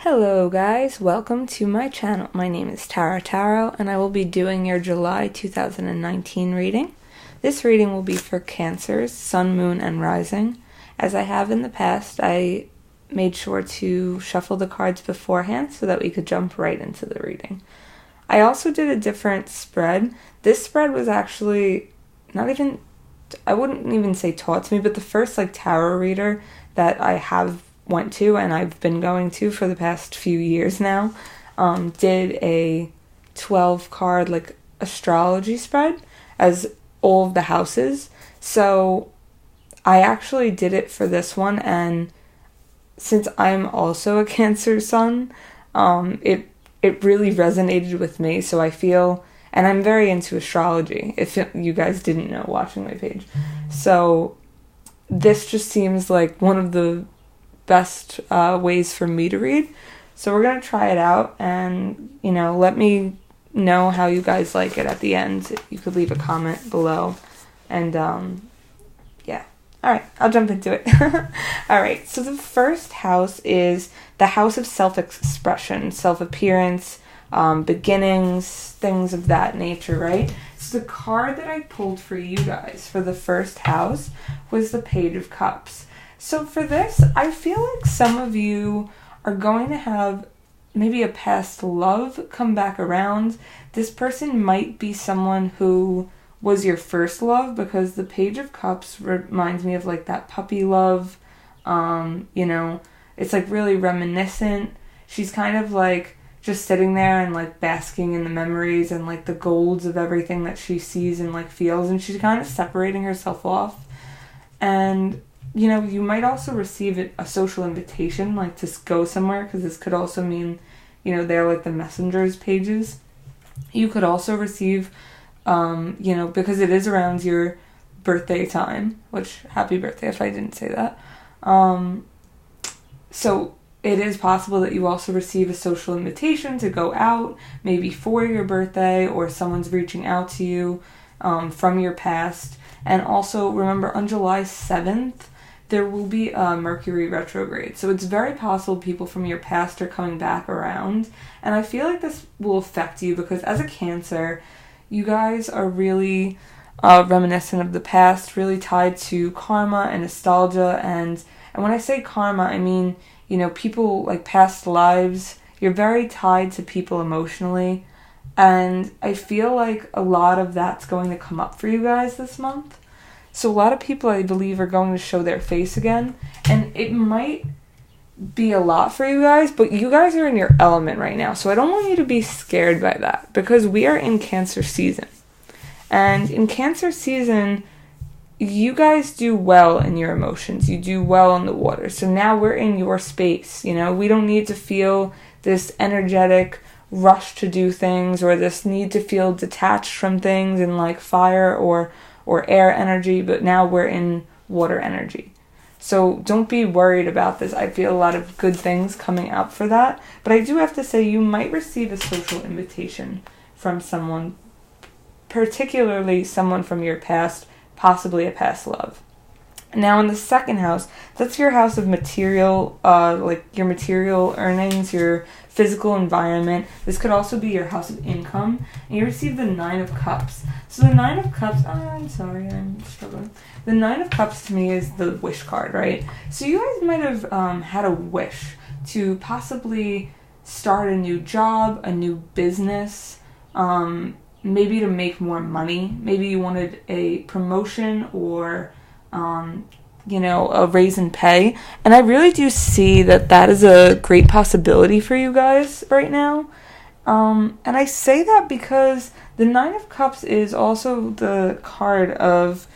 Hello guys, welcome to my channel. My name is Tara Taro and I will be doing your July 2019 reading. This reading will be for Cancers, Sun, Moon, and Rising. As I have in the past, I made sure to shuffle the cards beforehand so that we could jump right into the reading. I also did a different spread. This spread was actually I wouldn't even say taught to me, but the first tarot reader that I went to and I've been going to for the past few years now, did a 12 card astrology spread as all of the houses. So I actually did it for this one, and since I'm also a Cancer sun, it really resonated with me. So I feel, and I'm very into astrology, if you guys didn't know watching my page. So this just seems like one of the best ways for me to read. So we're going to try it out, and let me know how you guys like it at the end. You could leave a comment below, and alright, I'll jump into it. Alright, so the first house is the house of self-expression, self-appearance, beginnings, things of that nature, right? So the card that I pulled for you guys for the first house was the Page of Cups. So for this, I feel like some of you are going to have maybe a past love come back around. This person might be someone who was your first love, because the Page of Cups reminds me of that puppy love. It's really reminiscent. She's kind of just sitting there and basking in the memories and the golds of everything that she sees and feels, and she's kind of separating herself off. And you might also receive a social invitation, to go somewhere, because this could also mean, they're the messenger's pages. You could also receive, because it is around your birthday time, which, happy birthday if I didn't say that. So it is possible that you also receive a social invitation to go out, maybe for your birthday, or someone's reaching out to you from your past. And also, remember, on July 7th, there will be a Mercury retrograde. So it's very possible people from your past are coming back around. And I feel like this will affect you because as a Cancer, you guys are really reminiscent of the past, really tied to karma and nostalgia. And when I say karma, I mean, people past lives. You're very tied to people emotionally. And I feel like a lot of that's going to come up for you guys this month. So a lot of people, I believe, are going to show their face again. And it might be a lot for you guys, but you guys are in your element right now. So I don't want you to be scared by that, because we are in Cancer season. And in Cancer season, you guys do well in your emotions. You do well in the water. So now we're in your space. We don't need to feel this energetic rush to do things, or this need to feel detached from things in fire or air energy, but now we're in water energy. So don't be worried about this. I feel a lot of good things coming out for that. But I do have to say, you might receive a social invitation from someone, particularly someone from your past, possibly a past love. Now in the second house, that's your house of material, your material earnings, your physical environment. This could also be your house of income. And you receive the Nine of Cups. So the Nine of Cups, I'm struggling. The Nine of Cups to me is the wish card, right? So you guys might have had a wish to possibly start a new job, a new business, maybe to make more money. Maybe you wanted a promotion or a raise in pay. And I really do see that is a great possibility for you guys right now. And I say that because the Nine of Cups is also the card of,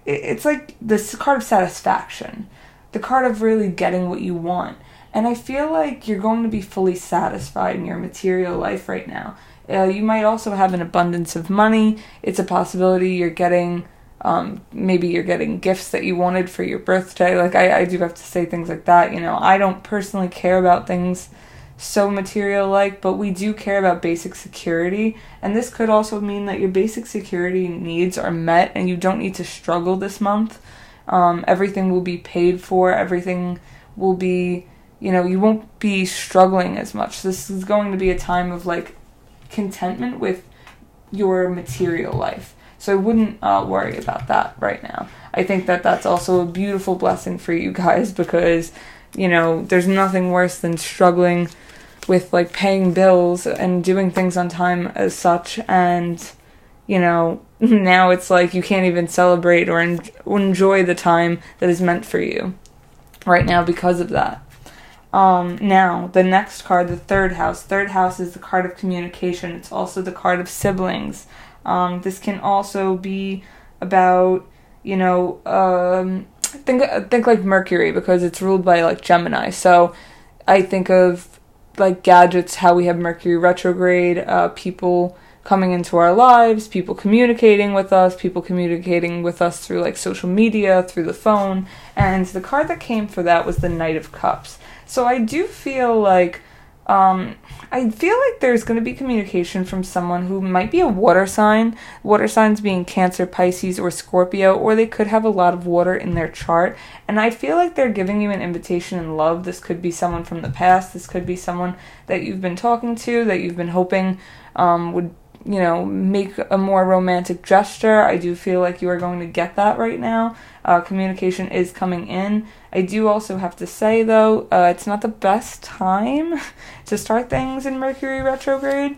it's this card of satisfaction, the card of really getting what you want. And I feel like you're going to be fully satisfied in your material life right now. You might also have an abundance of money. It's a possibility you're getting, maybe you're getting gifts that you wanted for your birthday. I do have to say things like that. I don't personally care about things so material-like, but we do care about basic security. And this could also mean that your basic security needs are met and you don't need to struggle this month. Everything will be paid for. Everything will be, you won't be struggling as much. This is going to be a time of, like, contentment with your material life. So I wouldn't worry about that right now. I think that that's also a beautiful blessing for you guys because, there's nothing worse than struggling with, like, paying bills and doing things on time as such. And, now it's like you can't even celebrate or enjoy the time that is meant for you right now because of that. Now, the next card, the third house. Third house is the card of communication. It's also the card of siblings. This can also be about, think like Mercury because it's ruled by, like, Gemini. So I think of, like, gadgets, how we have Mercury retrograde, people coming into our lives, people communicating with us through, like, social media, through the phone. And the card that came for that was the Knight of Cups. So I do feel like, there's going to be communication from someone who might be a water sign, water signs being Cancer, Pisces, or Scorpio, or they could have a lot of water in their chart, and I feel like they're giving you an invitation in love. This could be someone from the past, this could be someone that you've been talking to, that you've been hoping would, make a more romantic gesture. I do feel like you are going to get that right now. Communication is coming in. I do also have to say, though, it's not the best time to start things in Mercury retrograde.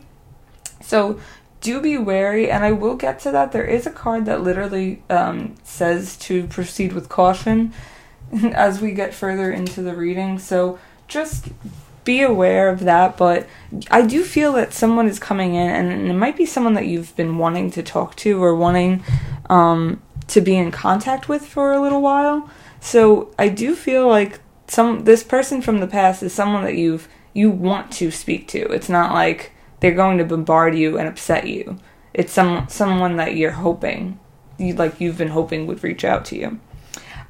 So do be wary, and I will get to that. There is a card that literally says to proceed with caution as we get further into the reading. So just be aware of that, but I do feel that someone is coming in, and it might be someone that you've been wanting to talk to or wanting to be in contact with for a little while. So I do feel like this person from the past is someone that you want to speak to. It's not like they're going to bombard you and upset you. It's someone that you're hoping, you've been hoping would reach out to you.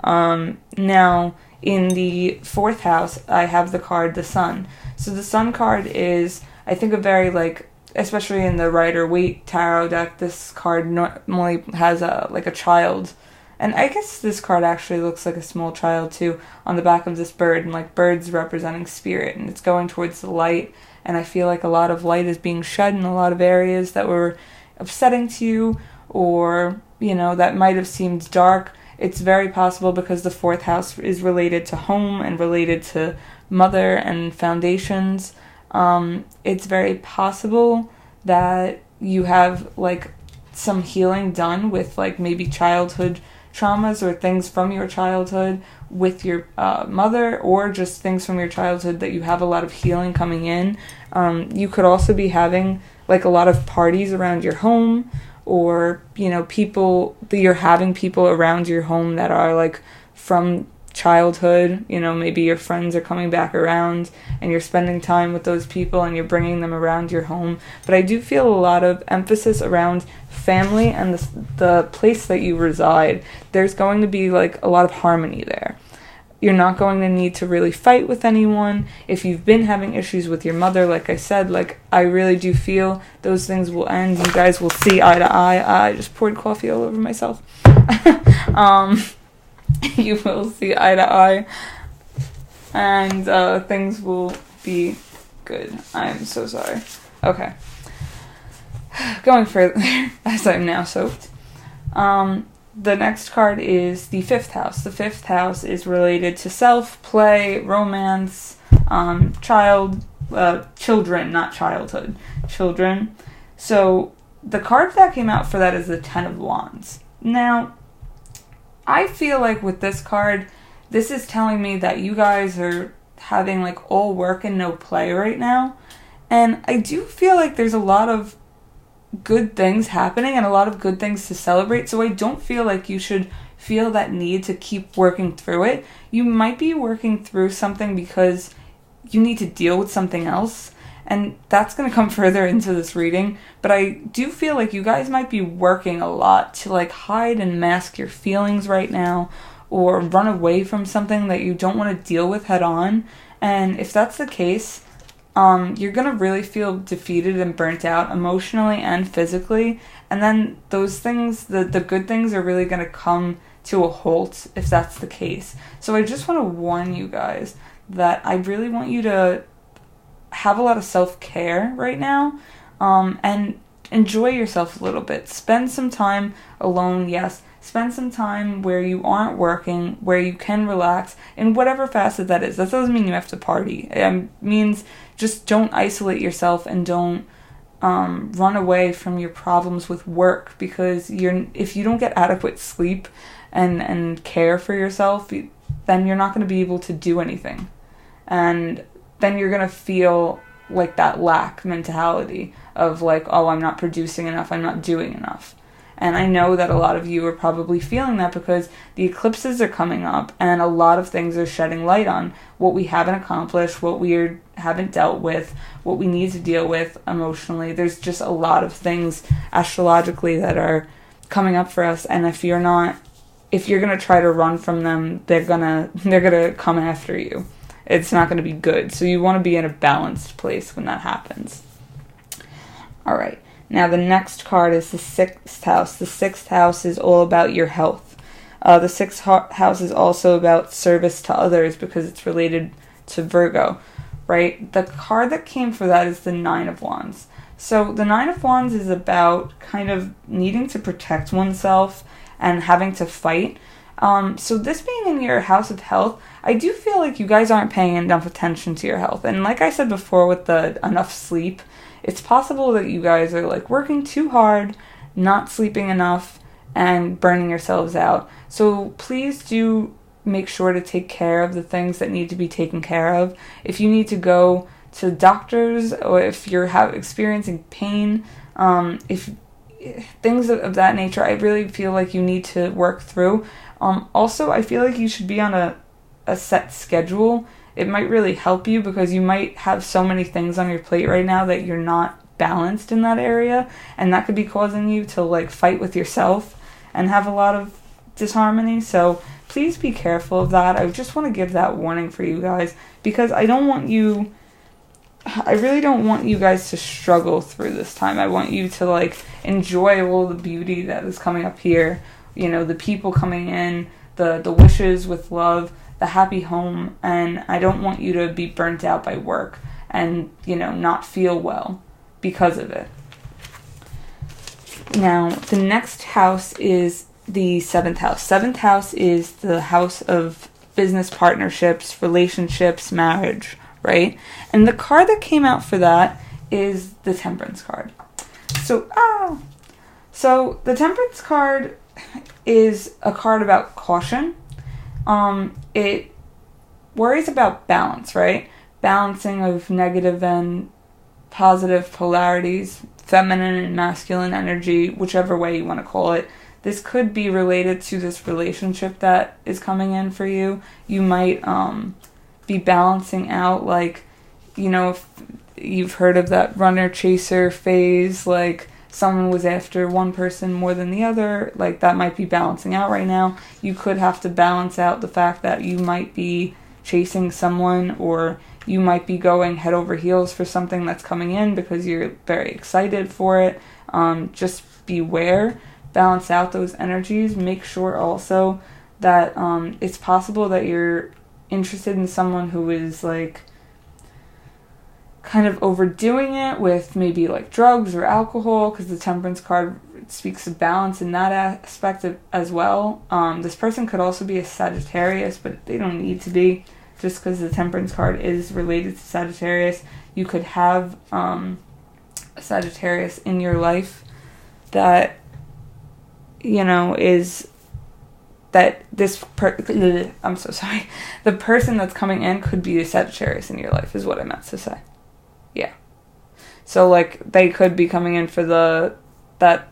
Now, in the fourth house, I have the card, the Sun. So the Sun card is, I think, a very, like, especially in the Rider-Waite tarot deck, this card normally has a child. And I guess this card actually looks like a small child, too, on the back of this bird. And, like, birds representing spirit. And it's going towards the light. And I feel like a lot of light is being shed in a lot of areas that were upsetting to you. Or, that might have seemed dark. It's very possible because the fourth house is related to home and related to mother and foundations. It's very possible that you have, like, some healing done with, like, maybe childhood traumas or things from your childhood with your mother, or just things from your childhood that you have a lot of healing coming in. You could also be having, like, a lot of parties around your home, or, you're having people around your home that are, like, from childhood. Maybe your friends are coming back around and you're spending time with those people and you're bringing them around your home. But I do feel a lot of emphasis around family and the place that you reside. There's going to be, like, a lot of harmony there. You're not going to need to really fight with anyone. If you've been having issues with your mother, like I said, like, I really do feel those things will end. You guys will see eye to eye. I just poured coffee all over myself. You will see eye to eye. And things will be good. I'm so sorry. Okay. Going further, as I'm now soaked. The next card is the fifth house. The fifth house is related to self, play, romance, children, not childhood, children. So the card that came out for that is the Ten of Wands. Now, I feel like with this card, this is telling me that you guys are having, like, all work and no play right now. And I do feel like there's a lot of good things happening and a lot of good things to celebrate, so I don't feel like you should feel that need to keep working through it. You might be working through something because you need to deal with something else, and that's going to come further into this reading, but I do feel like you guys might be working a lot to, like, hide and mask your feelings right now, or run away from something that you don't want to deal with head on. And if that's the case, you're going to really feel defeated and burnt out emotionally and physically. And then those things, the good things are really going to come to a halt if that's the case. So I just want to warn you guys that I really want you to have a lot of self-care right now, and enjoy yourself a little bit. Spend some time alone, yes. Spend some time where you aren't working, where you can relax, in whatever facet that is. That doesn't mean you have to party. It means just don't isolate yourself and don't run away from your problems with work, because if you don't get adequate sleep and care for yourself, then you're not going to be able to do anything. And then you're going to feel like that lack mentality of like, oh, I'm not producing enough, I'm not doing enough. And I know that a lot of you are probably feeling that because the eclipses are coming up and a lot of things are shedding light on what we haven't accomplished, what we haven't dealt with, what we need to deal with emotionally. There's just a lot of things astrologically that are coming up for us, and if you're going to try to run from them, they're going to come after you. It's not going to be good. So you want to be in a balanced place when that happens. All right. Now the next card is the 6th house. The 6th house is all about your health. The 6th house is also about service to others because it's related to Virgo, right? The card that came for that is the 9 of Wands. So the 9 of Wands is about kind of needing to protect oneself and having to fight. So this being in your house of health, I do feel like you guys aren't paying enough attention to your health. And like I said before with the enough sleep, it's possible that you guys are like working too hard, not sleeping enough, and burning yourselves out. So please do make sure to take care of the things that need to be taken care of. If you need to go to doctors, or if you're experiencing pain, if things of that nature, I really feel like you need to work through. Also, I feel like you should be on a set schedule. It might really help you because you might have so many things on your plate right now that you're not balanced in that area, and that could be causing you to like fight with yourself and have a lot of disharmony. So please be careful of that. I just want to give that warning for you guys because I really don't want you guys to struggle through this time. I want you to like enjoy all the beauty that is coming up here. You know, the people coming in, the wishes with love, the happy home, and I don't want you to be burnt out by work and, you know, not feel well because of it. Now, the next house is the 7th house. 7th house is the house of business partnerships, relationships, marriage, right? And the card that came out for that is the Temperance card. So the Temperance card is a card about caution. It worries about balance, right? Balancing of negative and positive polarities, feminine and masculine energy, whichever way you want to call it. This could be related to this relationship that is coming in for you. You might be balancing out, like, you know, if you've heard of that runner-chaser phase, like someone was after one person more than the other, like that might be balancing out right now. You could have to balance out the fact that you might be chasing someone, or you might be going head over heels for something that's coming in because you're very excited for it. Just beware, balance out those energies. Make sure also that it's possible that you're interested in someone who is like kind of overdoing it with maybe like drugs or alcohol, because the Temperance card speaks of balance in that aspect as well. This person could also be a Sagittarius, but they don't need to be. Just because the Temperance card is related to Sagittarius, you could have a Sagittarius in your life that, you know, is that I'm so sorry. The person that's coming in could be a Sagittarius in your life is what I meant to say. Yeah. So like they could be coming in for that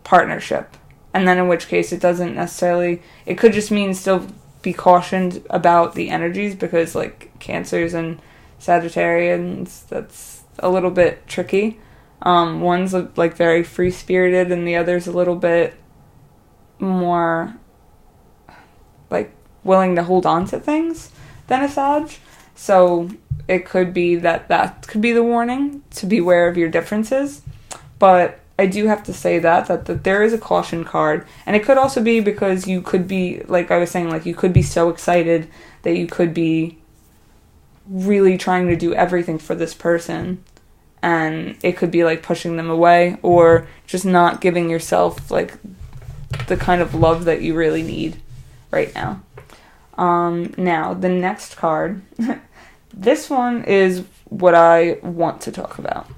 partnership. And then in which case it doesn't necessarily, it could just mean still be cautioned about the energies, because like Cancers and Sagittarians, that's a little bit tricky. One's like very free-spirited and the other's a little bit more like willing to hold on to things than a Sag. So it could be that could be the warning to beware of your differences. But I do have to say that there is a caution card. And it could also be because you could be, like I was saying, like you could be so excited that you could be really trying to do everything for this person. And it could be like pushing them away or just not giving yourself like the kind of love that you really need right now. Now, the next card, this one is what I want to talk about.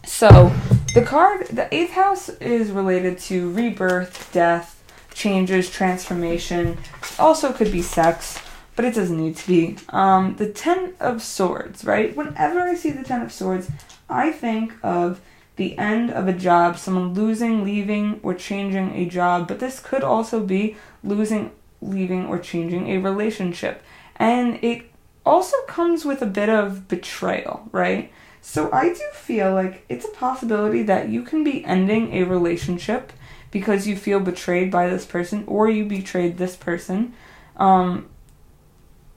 So, the 8th house is related to rebirth, death, changes, transformation. Also could be sex, but it doesn't need to be. The 10 of Swords, right? Whenever I see the 10 of Swords, I think of the end of a job, someone losing, leaving, or changing a job. But this could also be losing, leaving, or changing a relationship. And it also comes with a bit of betrayal, right? So I do feel like it's a possibility that you can be ending a relationship because you feel betrayed by this person or you betrayed this person.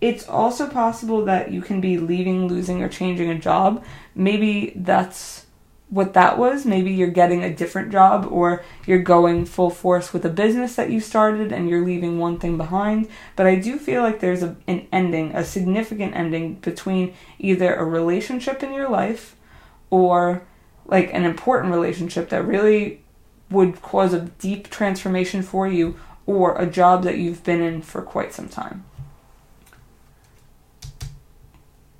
It's also possible that you can be leaving, losing, or changing a job. Maybe that's what that was. Maybe you're getting a different job or you're going full force with a business that you started and you're leaving one thing behind. But I do feel like there's an ending, a significant ending between either a relationship in your life or like an important relationship that really would cause a deep transformation for you or a job that you've been in for quite some time.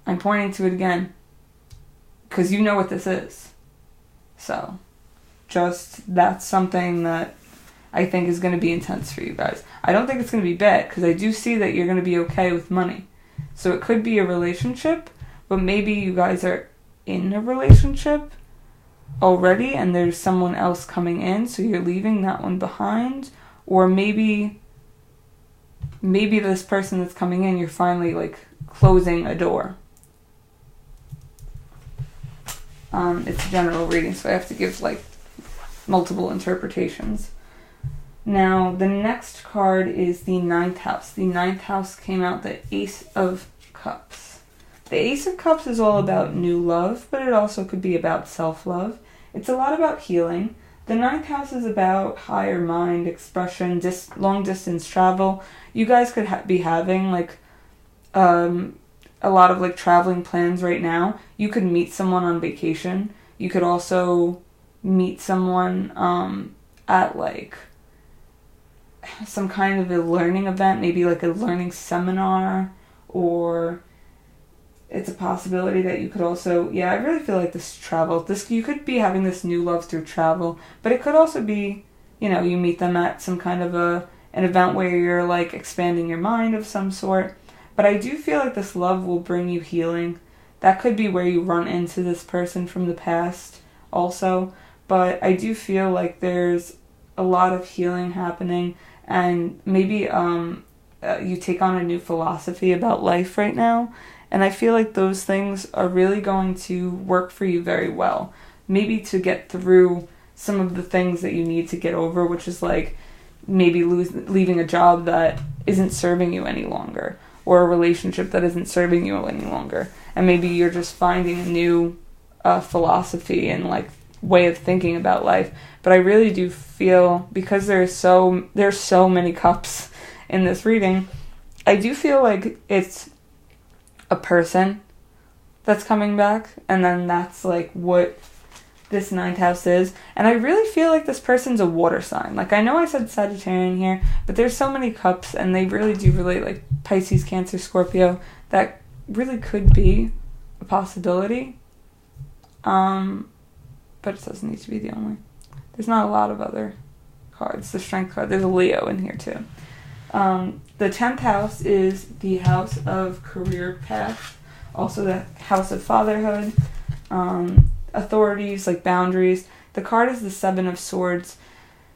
I'm pointing to it again because you know what this is. So, that's something that I think is going to be intense for you guys. I don't think it's going to be bad because I do see that you're going to be okay with money. So it could be a relationship, but maybe you guys are in a relationship already and there's someone else coming in, so you're leaving that one behind. Or maybe this person that's coming in, you're finally like closing a door. It's a general reading, so I have to give like multiple interpretations. Now, the next card is the 9th house. The 9th house came out the Ace of Cups. The Ace of Cups is all about new love, but it also could be about self-love. It's a lot about healing. The 9th house is about higher mind, expression, long-distance travel. You guys could be having like a lot of like traveling plans right now. You could meet someone on vacation. You could also meet someone at like some kind of a learning event, maybe like a learning seminar, or it's a possibility that you could also, I really feel like this travel, you could be having this new love through travel, but it could also be, you meet them at some kind of an event where you're like expanding your mind of some sort. But I do feel like this love will bring you healing. That could be where you run into this person from the past also. But I do feel like there's a lot of healing happening. And maybe you take on a new philosophy about life right now. And I feel like those things are really going to work for you very well. Maybe to get through some of the things that you need to get over, which is like maybe leaving a job that isn't serving you any longer, or a relationship that isn't serving you any longer. And maybe you're just finding a new philosophy and like way of thinking about life. But I really do feel, because there's so many cups in this reading, I do feel like it's a person that's coming back, and then that's like what this 9th house is. And I really feel like this person's a water sign. Like, I know I said Sagittarian here, but there's so many cups, and they really do relate, like Pisces, Cancer, Scorpio. That really could be a possibility. But it doesn't need to be the only. There's not a lot of other cards. The Strength card, there's a Leo in here too. The 10th house is the house of career path, also the house of fatherhood, authorities, like boundaries. The card is the 7 of Swords.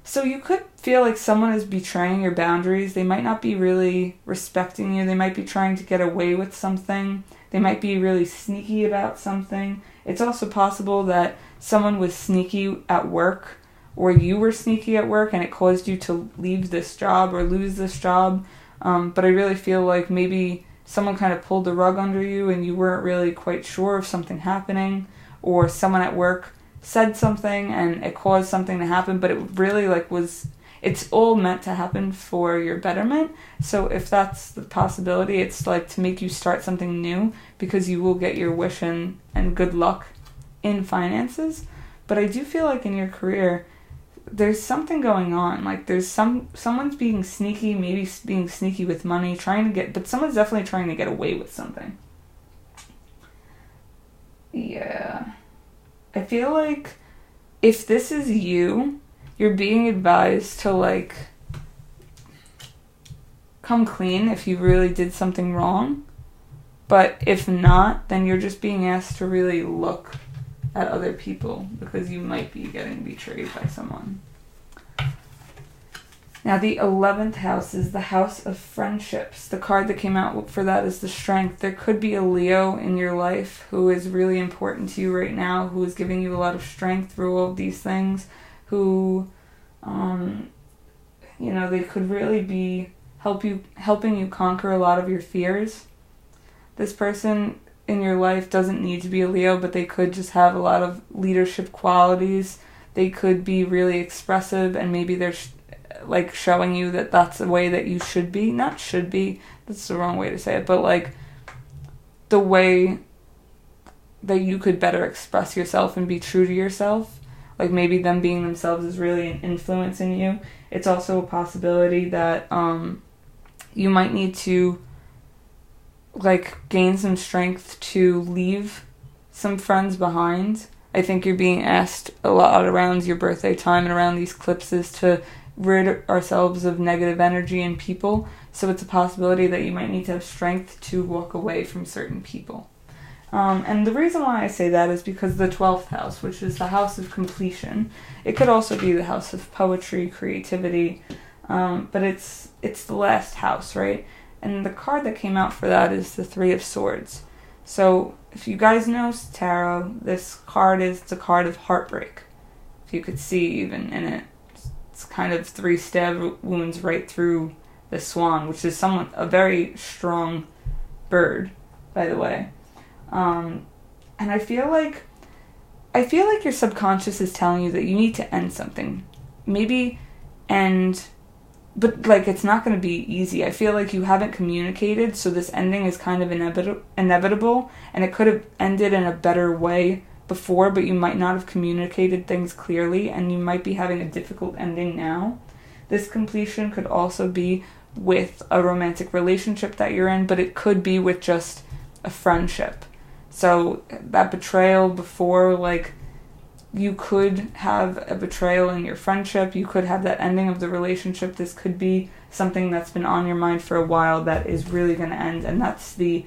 So you could feel like someone is betraying your boundaries. They might not be really respecting you. They might be trying to get away with something. They might be really sneaky about something. It's also possible that someone was sneaky at work, or you were sneaky at work and it caused you to leave this job or lose this job. But I really feel like maybe someone kind of pulled the rug under you and you weren't really quite sure of something happening, or someone at work said something and it caused something to happen, but it really like it's all meant to happen for your betterment. So if that's the possibility, it's like to make you start something new, because you will get your wish and good luck in finances. But I do feel like in your career, there's something going on. Like there's someone's being sneaky, maybe being sneaky with money, but someone's definitely trying to get away with something. Yeah. I feel like if this is you, you're being advised to like come clean if you really did something wrong. But if not, then you're just being asked to really look at other people, because you might be getting betrayed by someone. Now the 11th house is the house of friendships. The card that came out for that is the Strength. There could be a Leo in your life who is really important to you right now, who is giving you a lot of strength through all of these things, who, they could really be helping you conquer a lot of your fears. This person in your life doesn't need to be a Leo, but they could just have a lot of leadership qualities. They could be really expressive, and maybe they're like showing you that that's the way that you should be. Not should be, that's the wrong way to say it, but like the way that you could better express yourself and be true to yourself. Like maybe them being themselves is really an influence in you. It's also a possibility that you might need to like gain some strength to leave some friends behind. I think you're being asked a lot around your birthday time and around these eclipses to rid ourselves of negative energy and people. So it's a possibility that you might need to have strength to walk away from certain people. And the reason why I say that is because the 12th house, which is the house of completion, it could also be the house of poetry, creativity, but it's the last house, right? And the card that came out for that is the Three of Swords. So if you guys know tarot, this card is the card of heartbreak. If you could see even in it, it's kind of 3 stab wounds right through the swan, which is a very strong bird, by the way. And I feel like your subconscious is telling you that you need to end something. But like it's not going to be easy. I feel like you haven't communicated, so this ending is kind of inevitable, and it could have ended in a better way before, but you might not have communicated things clearly, and you might be having a difficult ending now. This completion could also be with a romantic relationship that you're in, but it could be with just a friendship. So that betrayal before, like, you could have a betrayal in your friendship, you could have that ending of the relationship. This could be something that's been on your mind for a while that is really going to end, and that's the,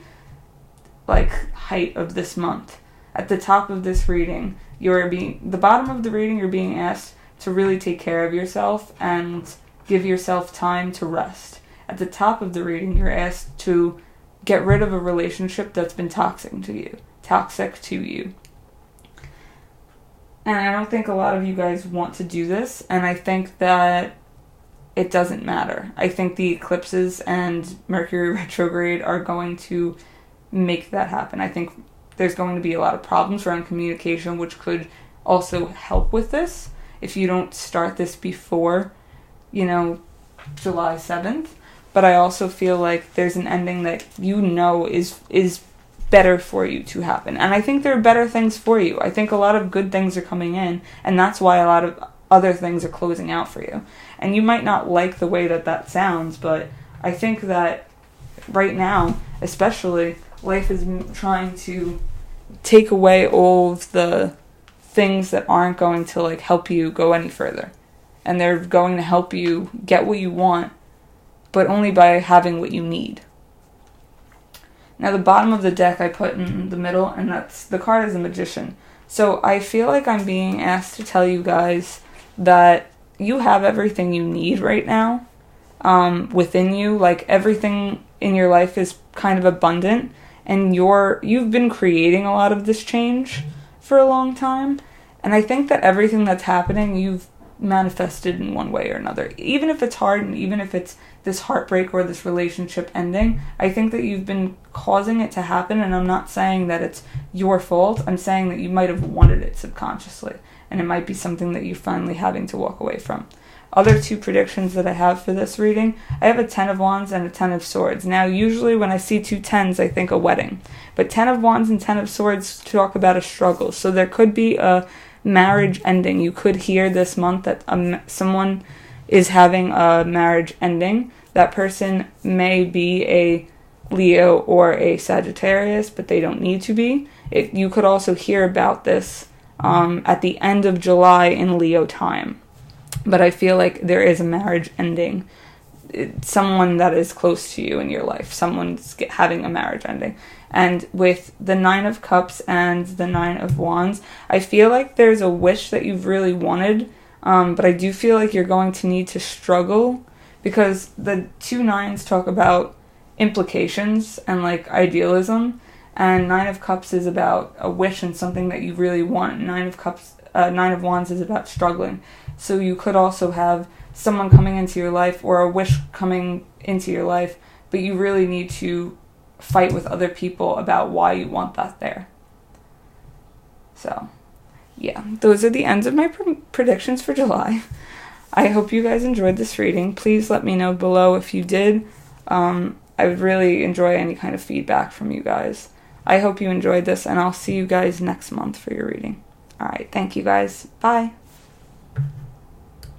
like, height of this month. At the top of this reading, the bottom of the reading, you're being asked to really take care of yourself and give yourself time to rest. At the top of the reading, you're asked to get rid of a relationship that's been toxic to you. And I don't think a lot of you guys want to do this, and I think that it doesn't matter. I think the eclipses and Mercury retrograde are going to make that happen. I think there's going to be a lot of problems around communication, which could also help with this if you don't start this before, July 7th. But I also feel like there's an ending that is better for you to happen. And I think there are better things for you. I think a lot of good things are coming in, and that's why a lot of other things are closing out for you. And you might not like the way that sounds, but I think that right now, especially, life is trying to take away all of the things that aren't going to, like, help you go any further. And they're going to help you get what you want, but only by having what you need. Now, the bottom of the deck I put in the middle, and the card is the Magician. So I feel like I'm being asked to tell you guys that you have everything you need right now within you. Like, everything in your life is kind of abundant, and you've been creating a lot of this change for a long time. And I think that everything that's happening, you've manifested in one way or another. Even if it's hard, and even if it's this heartbreak or this relationship ending. I think that you've been causing it to happen, and I'm not saying that it's your fault. I'm saying that you might have wanted it subconsciously, and it might be something that you're finally having to walk away from. Other two predictions that I have for this reading, I have a 10 of Wands and a 10 of Swords. Now, usually when I see two 10s, I think a wedding. But 10 of Wands and 10 of Swords talk about a struggle. So there could be a marriage ending. You could hear this month that someone is having a marriage ending. That person may be a Leo or a Sagittarius, but they don't need to be. You could also hear about this at the end of July in Leo time. But I feel like there is a marriage ending. Someone that is close to you in your life. Someone's having a marriage ending. And with the 9 of Cups and the 9 of Wands, I feel like there's a wish that you've really wanted. But I do feel like you're going to need to struggle. Because the 2 9s talk about implications and like idealism. And 9 of Cups is about a wish and something that you really want. 9 of Wands is about struggling. So you could also have someone coming into your life or a wish coming into your life, but you really need to fight with other people about why you want that there. So, yeah, those are the ends of my predictions for July. I hope you guys enjoyed this reading. Please let me know below if you did. I would really enjoy any kind of feedback from you guys. I hope you enjoyed this, and I'll see you guys next month for your reading. Alright, thank you guys. Bye.